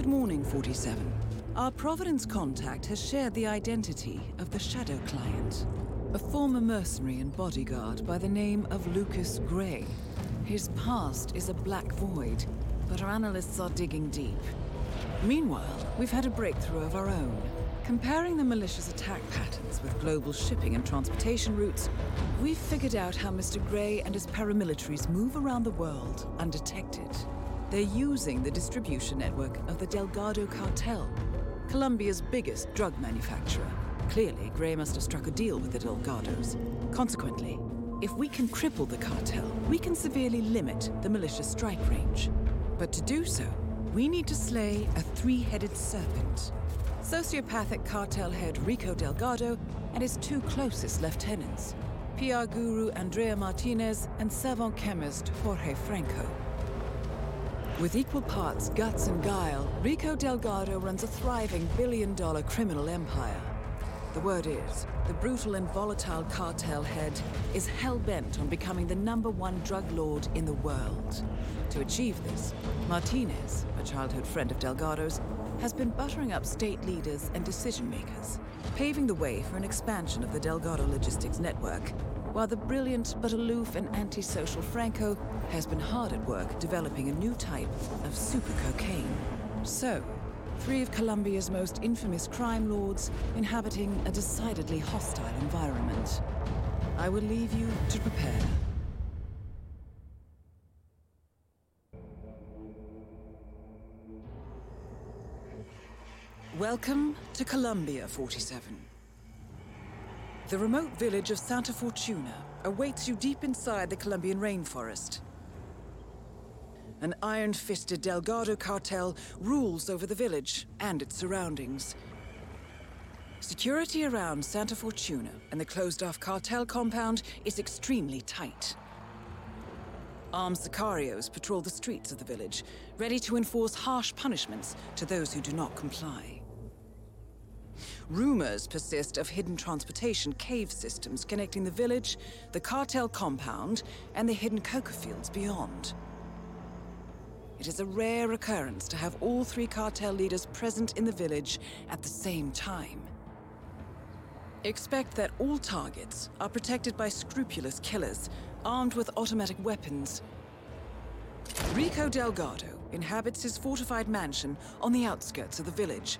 Good morning, 47. Our Providence contact has shared the identity of the Shadow Client, a former mercenary and bodyguard by the name of Lucas Gray. His past is a black void, but our analysts are digging deep. Meanwhile, we've had a breakthrough of our own. Comparing the malicious attack patterns with global shipping and transportation routes, we've figured out how Mr. Gray and his paramilitaries move around the world undetected. They're using the distribution network of the Delgado Cartel, Colombia's biggest drug manufacturer. Clearly, Gray must have struck a deal with the Delgados. Consequently, if we can cripple the cartel, we can severely limit the malicious strike range. But to do so, we need to slay a three-headed serpent. Sociopathic cartel head Rico Delgado and his two closest lieutenants, PR guru Andrea Martinez and savant chemist Jorge Franco. With equal parts guts and guile, Rico Delgado runs a thriving billion-dollar criminal empire. The word is, the brutal and volatile cartel head is hell-bent on becoming the #1 drug lord in the world. To achieve this, Martinez, a childhood friend of Delgado's, has been buttering up state leaders and decision-makers, paving the way for an expansion of the Delgado logistics network, while the brilliant but aloof and antisocial Franco has been hard at work developing a new type of super cocaine. So, three of Colombia's most infamous crime lords inhabiting a decidedly hostile environment. I will leave you to prepare. Welcome to Colombia, 47. The remote village of Santa Fortuna awaits you deep inside the Colombian rainforest. An iron-fisted Delgado cartel rules over the village and its surroundings. Security around Santa Fortuna and the closed-off cartel compound is extremely tight. Armed sicarios patrol the streets of the village, ready to enforce harsh punishments to those who do not comply. Rumors persist of hidden transportation cave systems connecting the village, the cartel compound, and the hidden coca fields beyond. It is a rare occurrence to have all three cartel leaders present in the village at the same time. Expect that all targets are protected by scrupulous killers, armed with automatic weapons. Rico Delgado inhabits his fortified mansion on the outskirts of the village,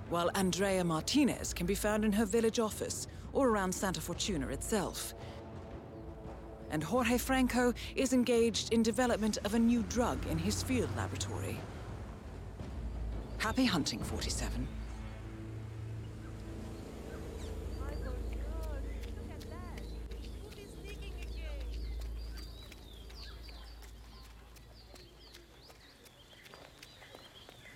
while Andrea Martinez can be found in her village office or around Santa Fortuna itself. And Jorge Franco is engaged in development of a new drug in his field laboratory. Happy hunting, 47.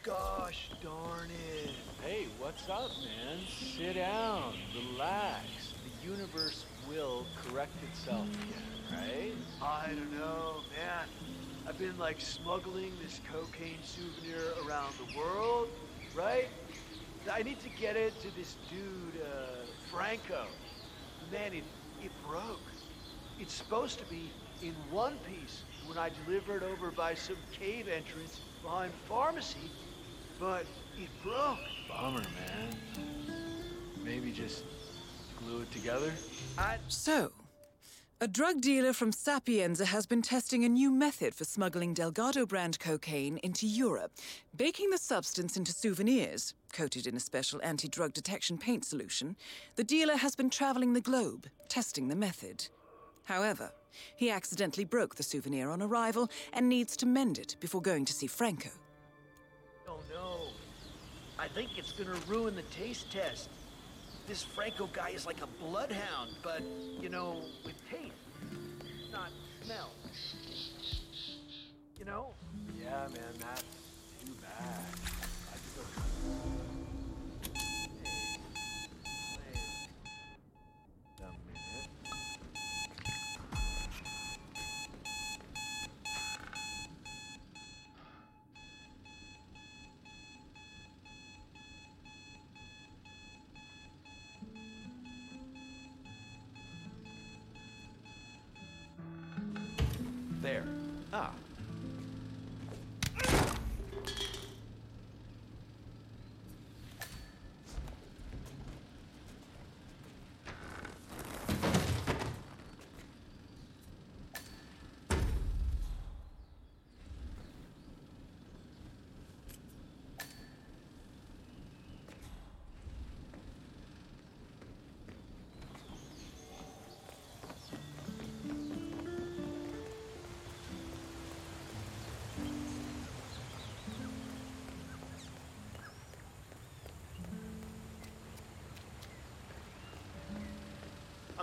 Gosh darn it. Hey, what's up, man? Sit down, relax. The universe will correct itself again, right? I don't know, man. I've been like smuggling this cocaine souvenir around the world, right? I need to get it to this dude, Franco. Man, it broke. It's supposed to be in one piece when I delivered over by some cave entrance behind pharmacy, but it broke. Bummer, man. Maybe just glue it together? So, a drug dealer from Sapienza has been testing a new method for smuggling Delgado brand cocaine into Europe, baking the substance into souvenirs. Coated in a special anti-drug detection paint solution, the dealer has been traveling the globe, testing the method. However, he accidentally broke the souvenir on arrival and needs to mend it before going to see Franco. Oh no. I think it's gonna ruin the taste test. This Franco guy is like a bloodhound, but, you know, with taste, not smell. You know? Yeah, man, that's too bad. I still... Wait a minute. There. Ah.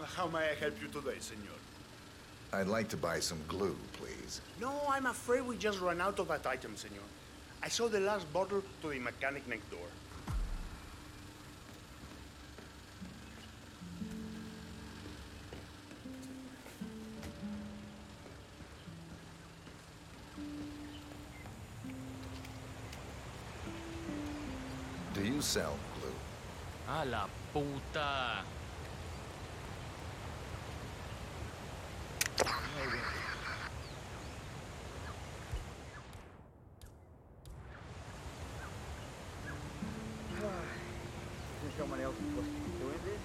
And how may I help you today, senor? I'd like to buy some glue, please. No, I'm afraid we just ran out of that item, senor. I saw the last bottle to the mechanic next door. Do you sell glue? A la puta. Think someone else is supposed to be doing this?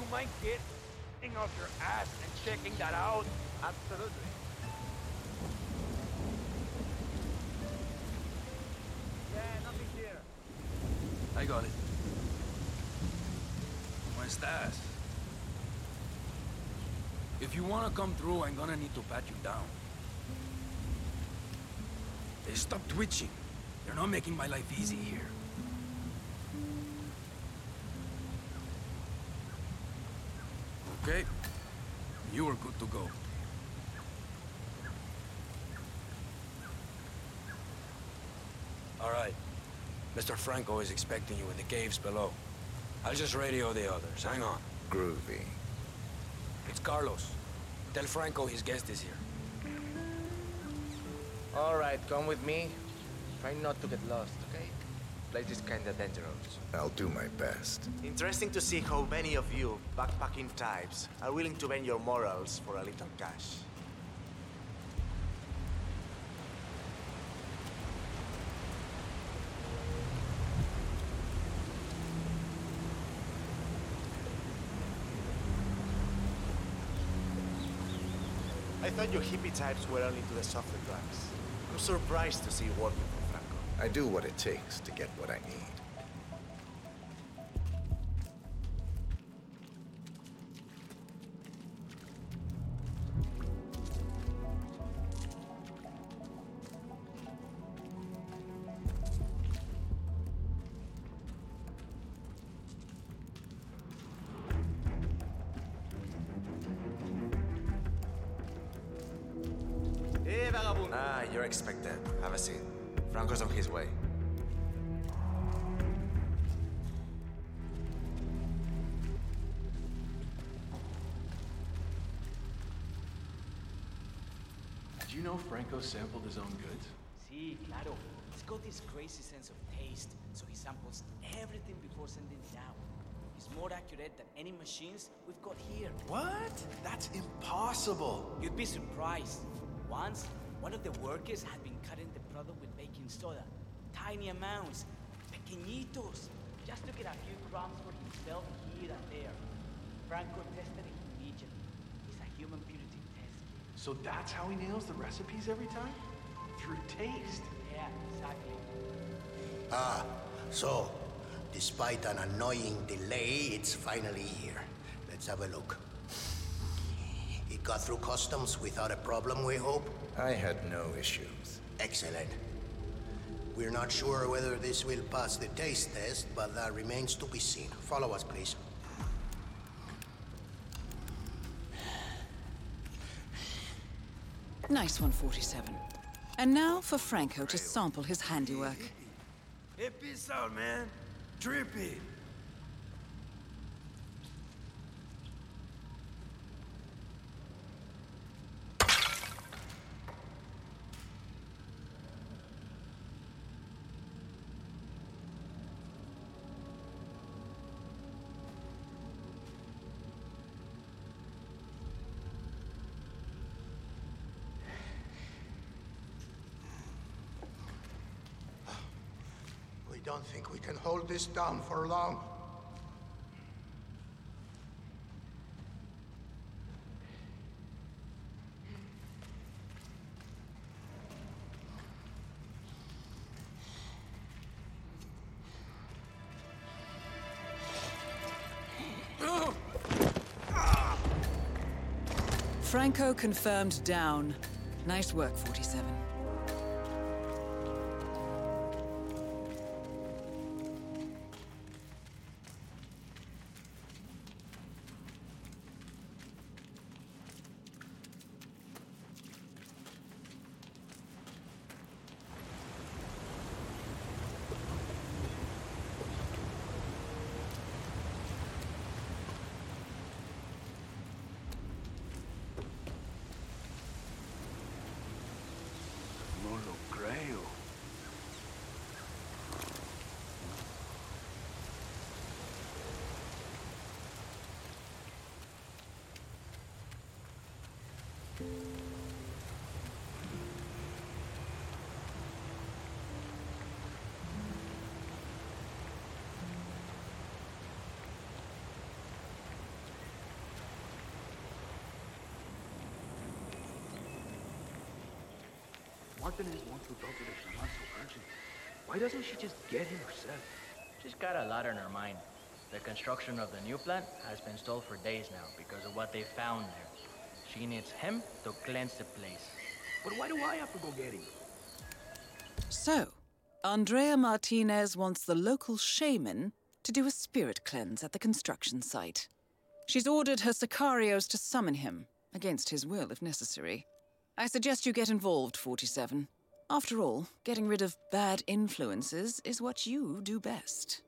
Mind getting off your ass and checking that out? Absolutely. Yeah, nothing here. I got it. ¿Cómo estás? If you wanna come through, I'm gonna need to pat you down. Hey, stop twitching. You're not making my life easy here. Okay? You are good to go. All right. Mr. Franco is expecting you in the caves below. I'll just radio the others. Hang on. Groovy. It's Carlos. Tell Franco his guest is here. All right, come with me. Try not to get lost, okay? Place is kinda dangerous. I'll do my best. Interesting to see how many of you backpacking types are willing to bend your morals for a little cash. I thought you hippie types were only to the softer drugs. I'm surprised to see you working for Franco. I do what it takes to get what I need. Ah, you're expected. Have a seat. Franco's on his way. Did you know Franco sampled his own goods? Sí, claro. He's got this crazy sense of taste, so he samples everything before sending it out. He's more accurate than any machines we've got here. What? That's impossible. You'd be surprised. Once, one of the workers had been cutting the product with baking soda. Tiny amounts. Pequeñitos. Just to get a few crumbs for himself here and there. Franco tested it immediately. He's a human purity test kit. So that's how he nails the recipes every time? Through taste? Yeah, exactly. Ah, so, despite an annoying delay, it's finally here. Let's have a look. It got through customs without a problem, we hope? I had no issues. Excellent. We're not sure whether this will pass the taste test, but that remains to be seen. Follow us, please. Nice one, 47. And now for Franco to sample his handiwork. Hey, peace out, man. Trippy. We don't think we can hold this down for long. Franco confirmed down. Nice work, 47. Martinez wants to talk to the shaman so urgent. Why doesn't she just get him herself? She's got a lot on her mind. The construction of the new plant has been stalled for days now because of what they found there. She needs him to cleanse the place. But why do I have to go get him? So, Andrea Martinez wants the local shaman to do a spirit cleanse at the construction site. She's ordered her sicarios to summon him, against his will if necessary. I suggest you get involved, 47. After all, getting rid of bad influences is what you do best.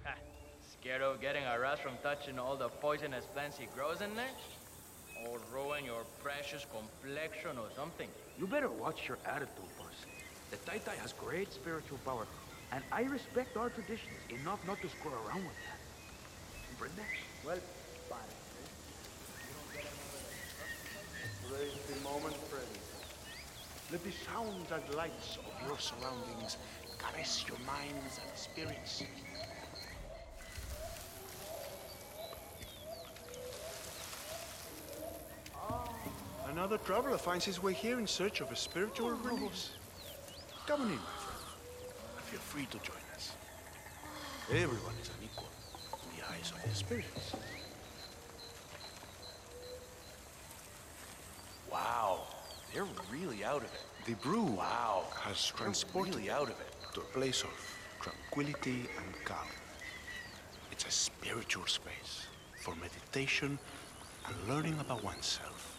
Ha! Scared of getting arrested from touching all the poisonous plants he grows in there? Or ruin your precious complexion or something? You better watch your attitude, boss. The Taitai has great spiritual power, and I respect our traditions enough not to screw around with that. Brenda? Well, Raise the moment, friends. Let the sounds and lights of your surroundings caress your minds and spirits. Another traveler finds his way here in search of a spiritual release. Come on in, my friend. Feel free to join us. Everyone is an equal in the eyes of the spirits. Wow, they're really out of it. The brew has transported really out of it. to a place of tranquility and calm. It's a spiritual space for meditation and learning about oneself.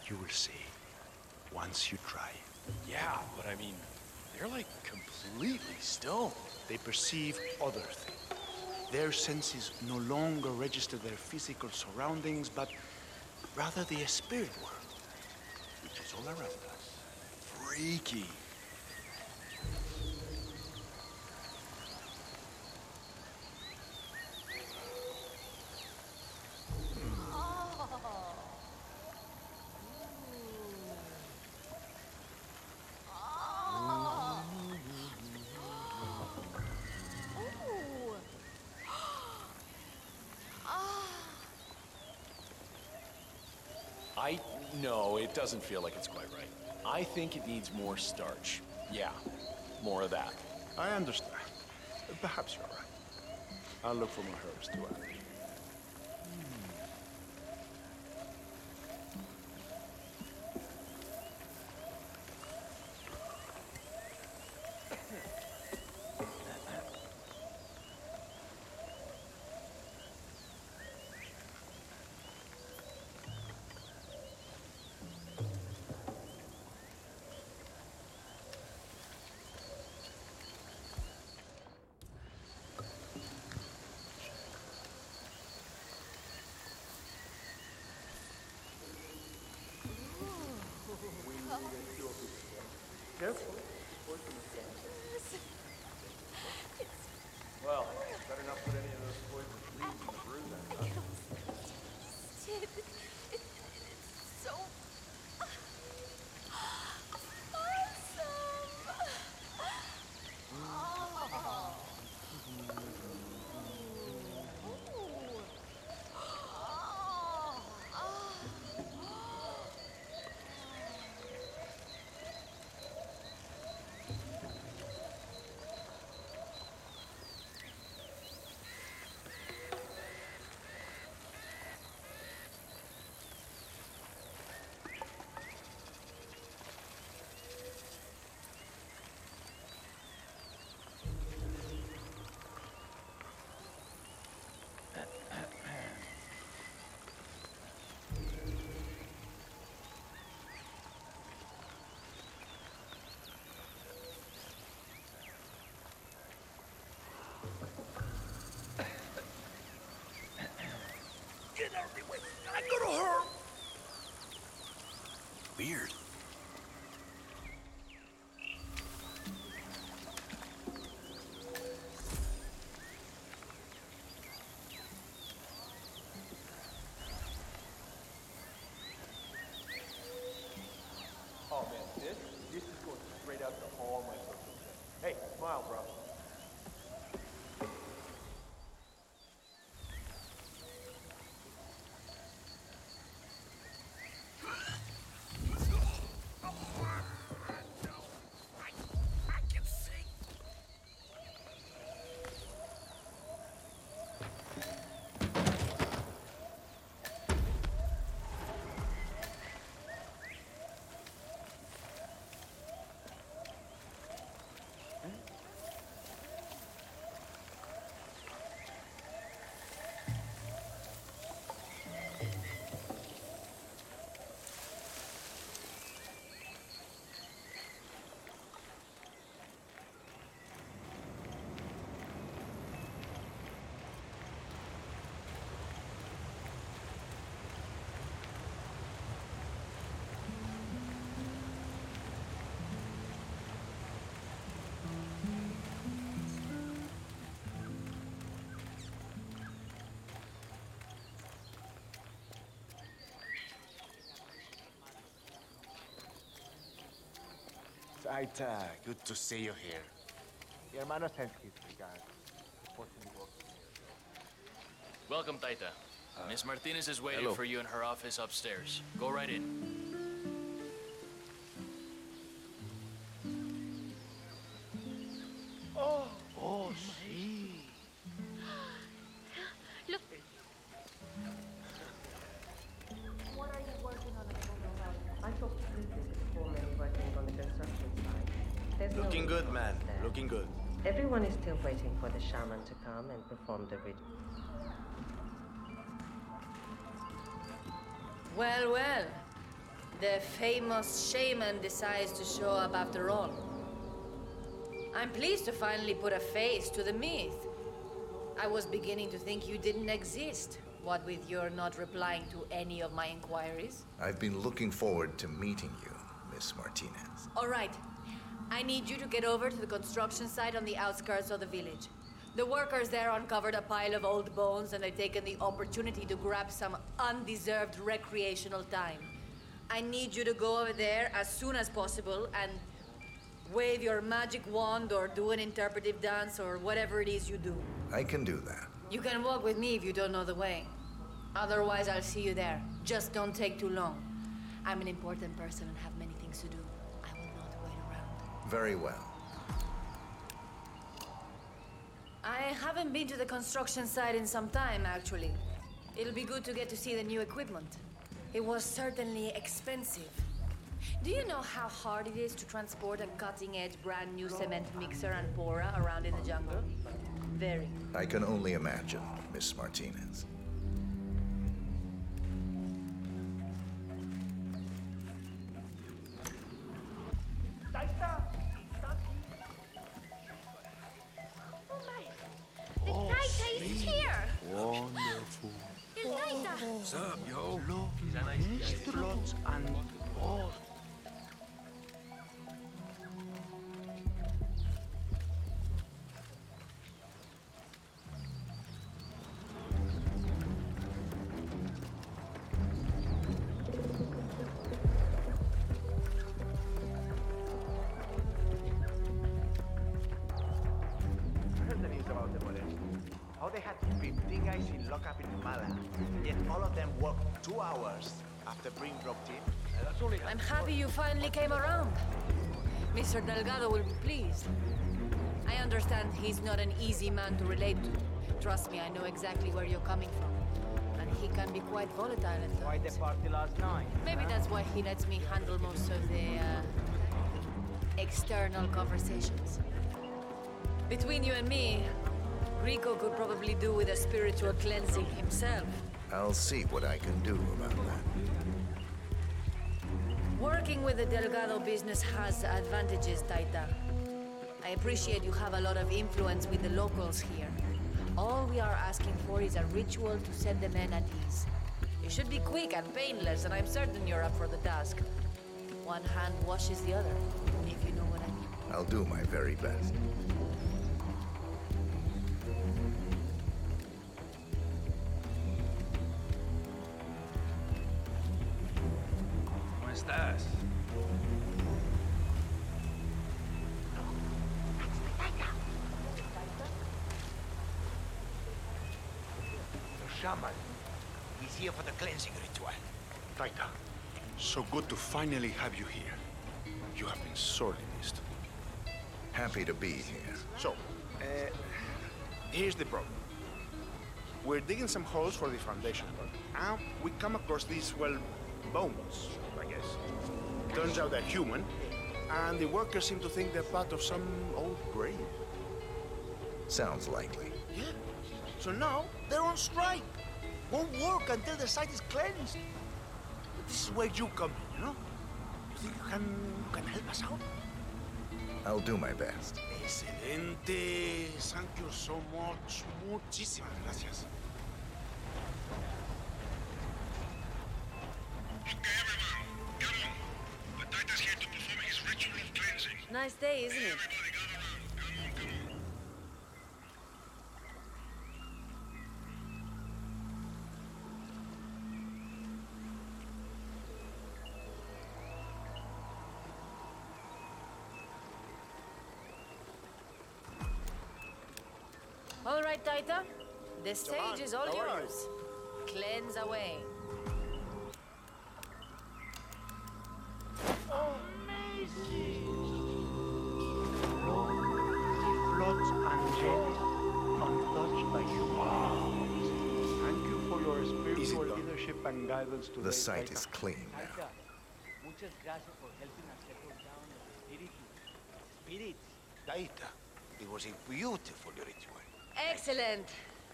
You will see once you try. Yeah, but I mean, they're like completely stoned. They perceive other things. Their senses no longer register their physical surroundings, but rather the spirit world, which is all around us. Freaky. No, it doesn't feel like it's quite right. I think it needs more starch. Yeah, more of that. I understand. Perhaps you're right. I'll look for more herbs to add. I'm gonna hurt! Weird. Oh man, this is going straight out to all my social checks. Hey, smile, bro. Taita, good to see you here. Mi hermano sends his regards. Welcome, Taita. Miss Martinez is waiting for you in her office upstairs. Go right in. Oh, sí. Look. What are you working on at the moment? I talked to Lucas before me working on the construction site. There's Looking no good, man. there. Looking good. Everyone is still waiting for the shaman to come and perform the ritual. Well, well. The famous shaman decides to show up after all. I'm pleased to finally put a face to the myth. I was beginning to think you didn't exist, what with your not replying to any of my inquiries. I've been looking forward to meeting you, Miss Martinez. All right. I need you to get over to the construction site on the outskirts of the village. The workers there uncovered a pile of old bones and they've taken the opportunity to grab some undeserved recreational time. I need you to go over there as soon as possible and wave your magic wand or do an interpretive dance or whatever it is you do. I can do that. You can walk with me if you don't know the way. Otherwise, I'll see you there. Just don't take too long. I'm an important person and have many things to do. I will not wait around. Very well. I haven't been to the construction site in some time, actually. It'll be good to get to see the new equipment. It was certainly expensive. Do you know how hard it is to transport a cutting-edge brand new cement mixer and pourer around in the jungle? Very. I can only imagine, Miss Martinez. The Taita is here! Wonderful. The Taita! What's up, yo? Look, instruments and all. I heard the news about the Moreno. How they had 15 guys in lockup in Mala, yet all of them worked 2 hours after being dropped in. That's only I'm happy you finally came around. Mr. Delgado will be pleased. I understand he's not an easy man to relate to. Trust me, I know exactly where you're coming from. And he can be quite volatile at times. Quite the party last night. Maybe that's why he lets me handle most of the, external conversations. Between you and me, Rico could probably do with a spiritual cleansing himself. I'll see what I can do about that. Working with the Delgado business has advantages, Taita. I appreciate you have a lot of influence with the locals here. All we are asking for is a ritual to set the men at ease. It should be quick and painless, and I'm certain you're up for the task. One hand washes the other, if you know what I mean. I'll do my very best. ¿Cómo estás? The shaman. He's here for the cleansing ritual. Taita, so good to finally have you here. You have been sorely missed. Happy to be here. So, here's the problem. We're digging some holes for the foundation work, and we come across these, well, bones, I guess. Turns out they're human, and the workers seem to think they're part of some old grave. Sounds likely. Yeah. So now, they're on strike. Won't work until the site is cleansed. But this is where you come in, you know? You think you can help us out? I'll do my best. Excelente. Thank you so much. Muchísimas gracias. Nice day, isn't it? All right, Taita. The stage is all yours. Cleanse away. Floats angelic, untouched by human. Thank you for your spiritual leadership and guidance today. The site is clean now. Taita, muchas gracias por helping us settle down the spirits. Taita, it was a beautiful ritual. Excellent.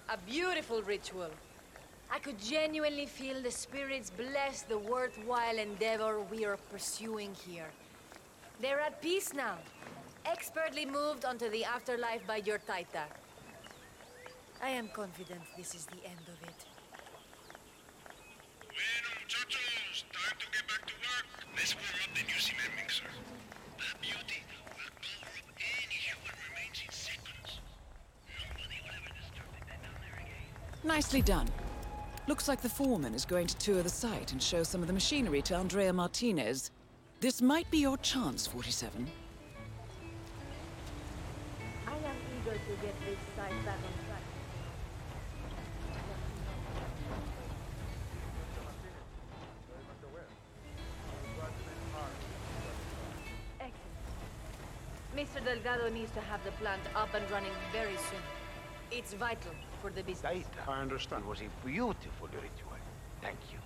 A beautiful ritual. I could genuinely feel the spirits bless the worthwhile endeavor we are pursuing here. They're at peace now, expertly moved onto the afterlife by your Taita. I am confident this is the end of it. Bueno, muchachos, time to get back to work. Let's warm up the new cement mixer. That beauty will cover up any human remains in seconds. Nobody will ever disturb it down there again. Nicely done. Looks like the foreman is going to tour the site and show some of the machinery to Andrea Martinez. This might be your chance, 47. I am eager to get this site back on track. Mr. Delgado needs to have the plant up and running very soon. It's vital for the business. Taita, I understand. it was a beautiful ritual. Thank you.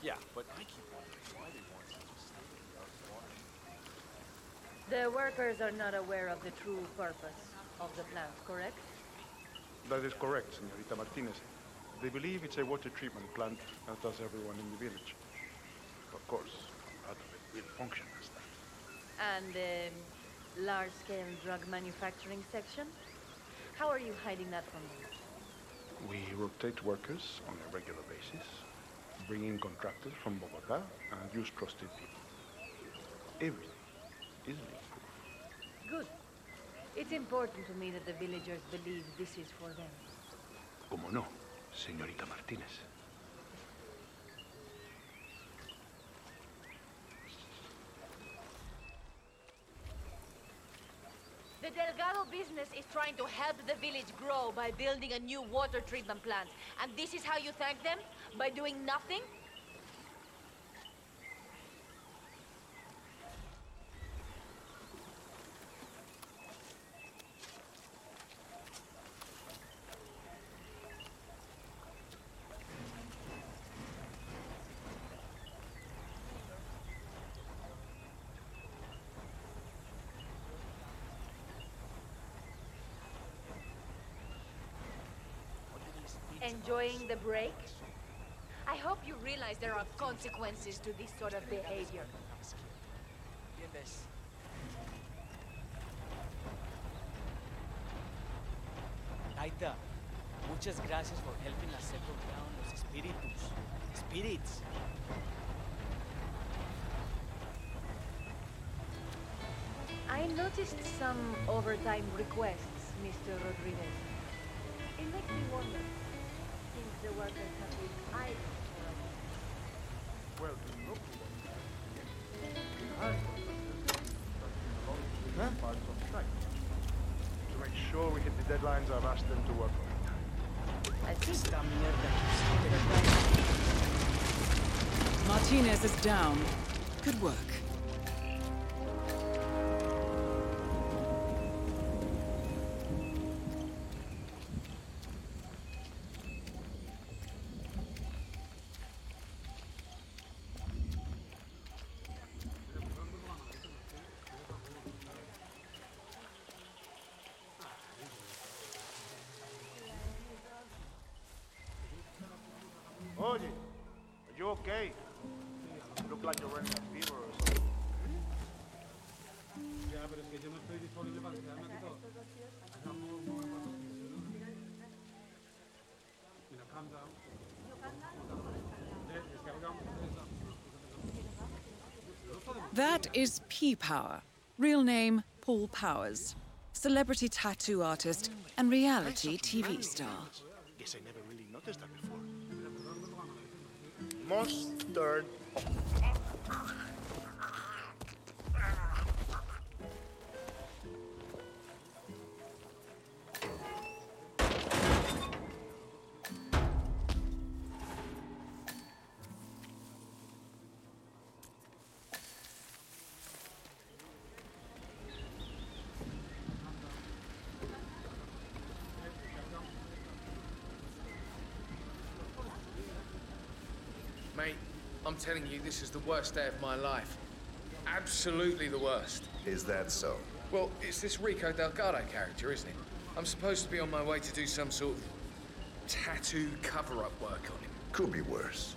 Yeah, but I keep wondering why they want such a state-of-the-art water. The workers are not aware of the true purpose of the plant, correct? That is correct, Señorita Martinez. They believe it's a water treatment plant, as does everyone in the village. Of course, part of it will function as that. And the large-scale drug manufacturing section? How are you hiding that from them? We rotate workers on a regular basis, bring in contractors from Bogota, and use trusted people. Everything is leak-proof. Good. It's important to me that the villagers believe this is for them. Como no, Señorita Martinez. The Delgado business is trying to help the village grow by building a new water treatment plant. And this is how you thank them? By doing nothing? Enjoying the break? I hope you realize there are consequences to this sort of behavior. Taita, muchas gracias for helping us settle down los espíritus. Spirits. I noticed some overtime requests, Mr. Rodriguez. It makes me wonder, since the workers have been idle for a while. Well, look. To make sure we hit the deadlines I've asked them to work on. I think Martinez is down. Good work. Oye, are you okay? You look like you're running a fever or something. That is P-Power. Real name, Paul Powers. Celebrity tattoo artist and reality TV star. Guess I never really noticed that before. Mustard. Mate, I'm telling you, this is the worst day of my life. Absolutely the worst. Is that so? Well, it's this Rico Delgado character, isn't it? I'm supposed to be on my way to do some sort of tattoo cover-up work on him. Could be worse.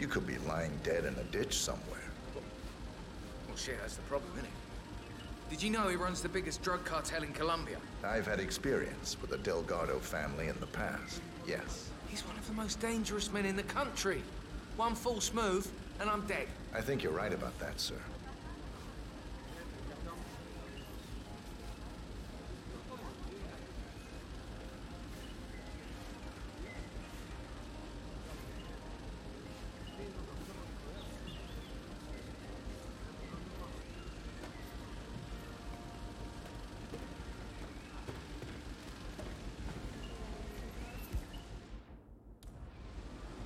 You could be lying dead in a ditch somewhere. Well, shit, that's the problem, isn't it? Did you know he runs the biggest drug cartel in Colombia? I've had experience with the Delgado family in the past, yes. He's one of the most dangerous men in the country. One false move, and I'm dead. I think you're right about that, sir.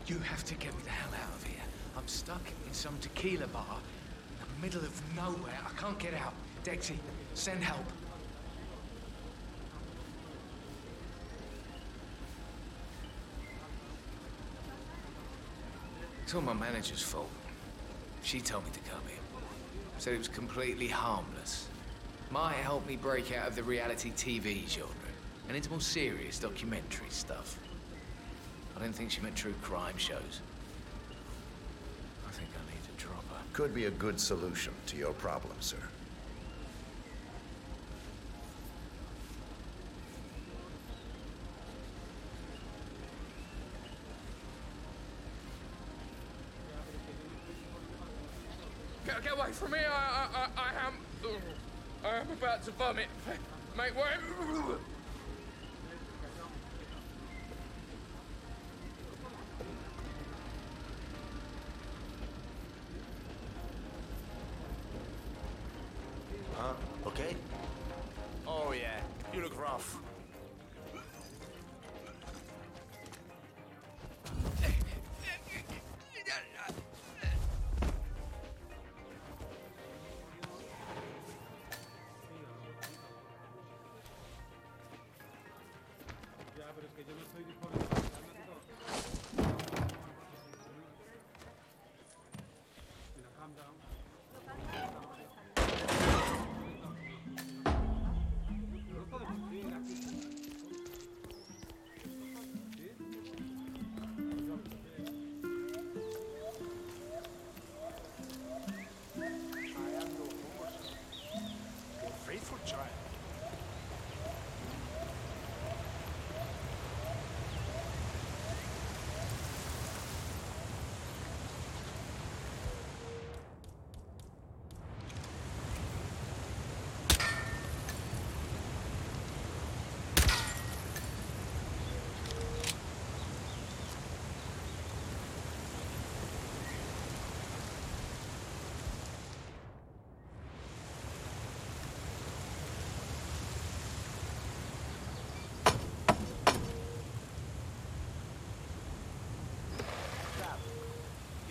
You have to get me the hell out of here. I'm stuck in some tequila bar in the middle of nowhere. I can't get out. Dexy, send help. It's all my manager's fault. She told me to come here. Said it was completely harmless. Might help me break out of the reality TV genre and into more serious documentary stuff. I don't think she meant true crime shows. I think I need to drop her. Could be a good solution to your problem, sir. Get away from me! I am about to vomit. Mate, wait! Okay? Oh yeah, you look rough.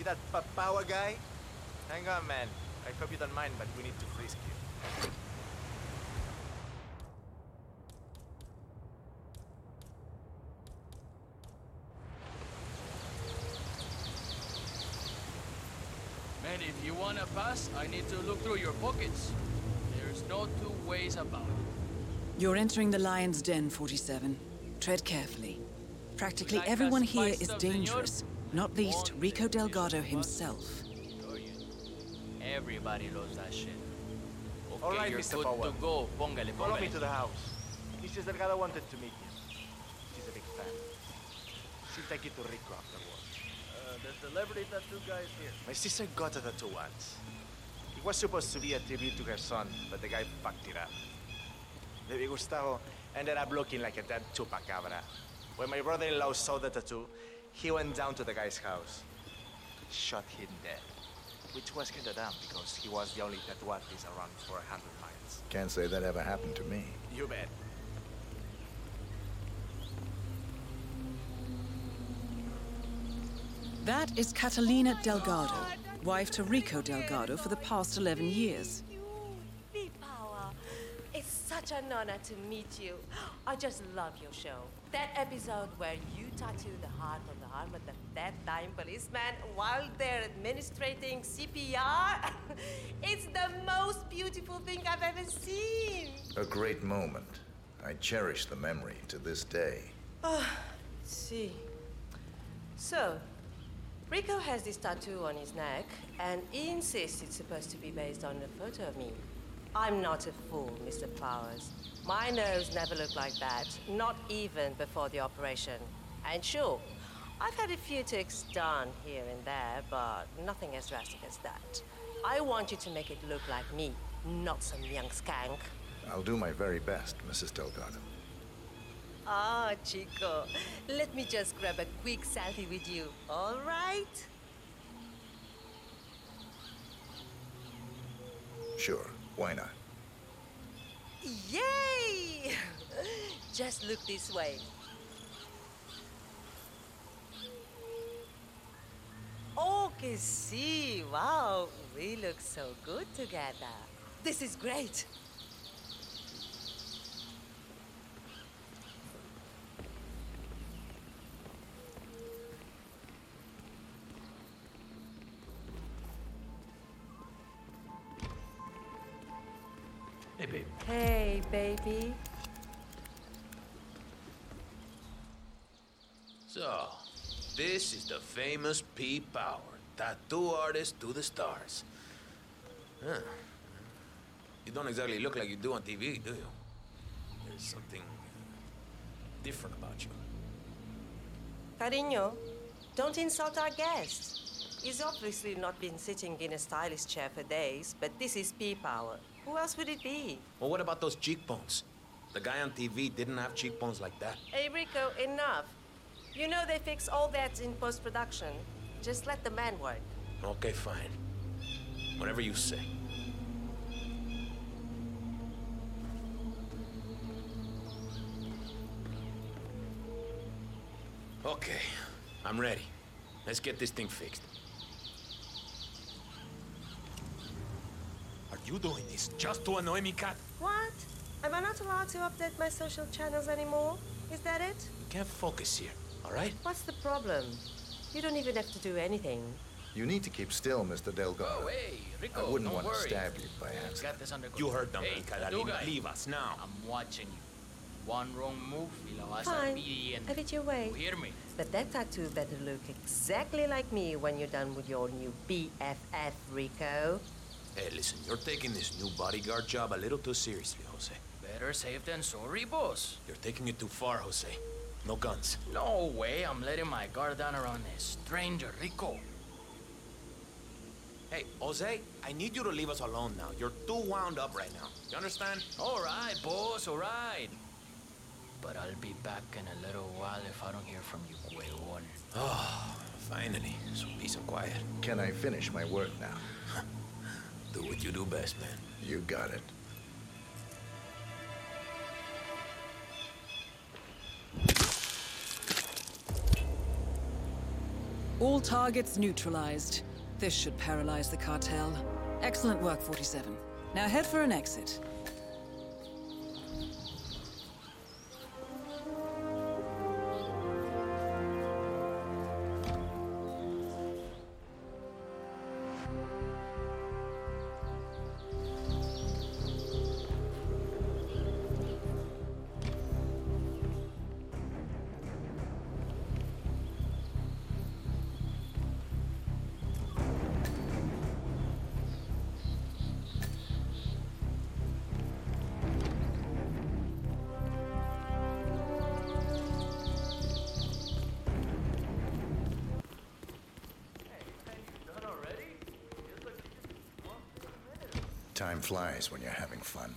You that power guy? Hang on, man. I hope you don't mind, but we need to frisk you. Man, if you wanna pass, I need to look through your pockets. There's no two ways about it. You're entering the Lion's Den, 47. Tread carefully. Practically Like everyone that here spice is stuff, dangerous, not least Rico Delgado himself. Everybody loves that shit. Okay, All right, you're Mr. good Powell. to go. Póngale, Follow me póngale. to the house. Mrs. Delgado wanted to meet you. She's a big fan. She'll take you to Rico afterwards. The celebrity tattoo guy is here. My sister got a tattoo once. It was supposed to be a tribute to her son, but the guy fucked it up. Baby Gustavo ended up looking like a dead chupacabra. When my brother-in-law saw the tattoo, he went down to the guy's house, shot him dead. Which was kinda dumb, because he was the only tattoo artist around for 100 miles. Can't say that ever happened to me. You bet. That is Catalina Delgado, wife to Rico Delgado for the past 11 years. Power. It's such an honor to meet you. I just love your show. That episode where you tattoo the heart on the arm of the dead-dying policeman while they're administrating CPR. It's the most beautiful thing I've ever seen. A great moment. I cherish the memory to this day. See. So, Rico has this tattoo on his neck, and he insists it's supposed to be based on a photo of me. I'm not a fool, Mr. Flowers. My nose never looked like that, not even before the operation. And sure, I've had a few ticks done here and there, but nothing as drastic as that. I want you to make it look like me, not some young skank. I'll do my very best, Mrs. Delgado. Ah, Chico, let me just grab a quick selfie with you, all right? Sure, why not? Yay! Just look this way. Oh, que sí, wow, we look so good together. This is great. Hey, babe. Hey, baby. So, this is the famous P. Power, tattoo artist to the stars. Huh. You don't exactly look like you do on TV, do you? There's something different about you. Cariño, don't insult our guest. He's obviously not been sitting in a stylish chair for days, but this is P-Power. Who else would it be? Well, what about those cheekbones? The guy on TV didn't have cheekbones like that. Hey, Rico, enough. You know they fix all that in post-production. Just let the man work. Okay, fine. Whatever you say. Okay, I'm ready. Let's get this thing fixed. Are you doing this just to annoy me, Cat? What? Am I not allowed to update my social channels anymore? Is that it? You can't focus here, all right? What's the problem? You don't even have to do anything. You need to keep still, Mr. Delgado. Oh, hey, Rico, I wouldn't don't want worry. to stab you by Got accident. this under control. You heard them, Hey, Catalina. tattoo guy. Leave us now. I'm watching you. One wrong move, y la vas a Fine. pillar. Have it your way. You hear me? But that tattoo better look exactly like me when you're done with your new BFF, Rico. Hey, listen, you're taking this new bodyguard job a little too seriously, Jose. Better safe than sorry, boss. You're taking it too far, Jose. No guns. No way, I'm letting my guard down around this stranger, Rico. Hey, Jose, I need you to leave us alone now. You're too wound up right now. You understand? All right, boss, all right. But I'll be back in a little while if I don't hear from you, huevón. Oh, finally. Some peace and quiet. Can I finish my work now? Do what you do best, man. You got it. All targets neutralized. This should paralyze the cartel. Excellent work, 47. Now head for an exit. Time flies when you're having fun.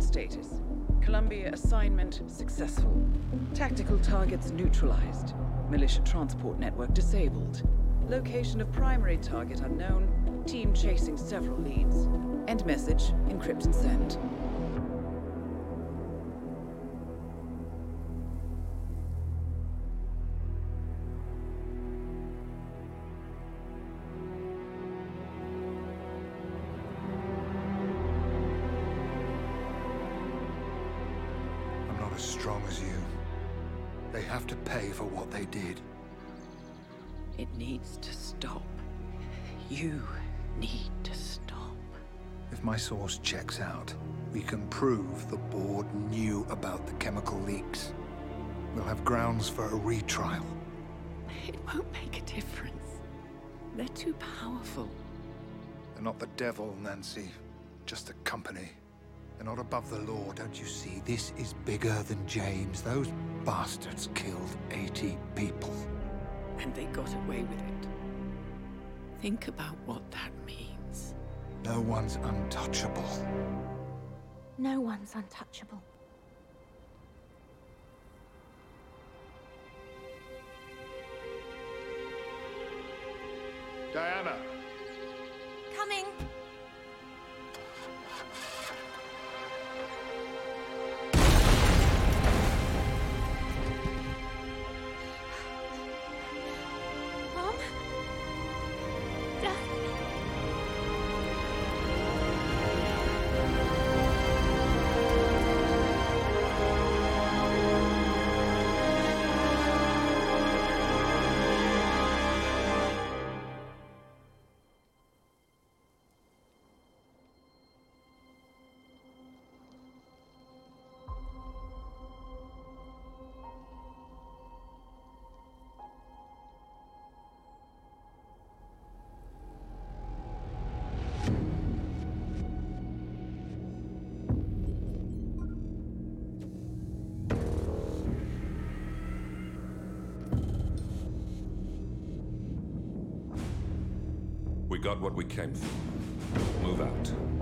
Status. Columbia assignment successful. Tactical targets neutralized. Militia transport network disabled. Location of primary target unknown. Team chasing several leads. End message, encrypt and send. As strong as you. They have to pay for what they did. It needs to stop. You need to stop. If my source checks out, we can prove the board knew about the chemical leaks. We'll have grounds for a retrial. It won't make a difference. They're too powerful. They're not the devil, Nancy. Just a company. They're not above the law, don't you see? This is bigger than James. Those bastards killed 80 people. And they got away with it. Think about what that means. No one's untouchable. No one's untouchable. Diana! Coming! We got what we came for. Move out.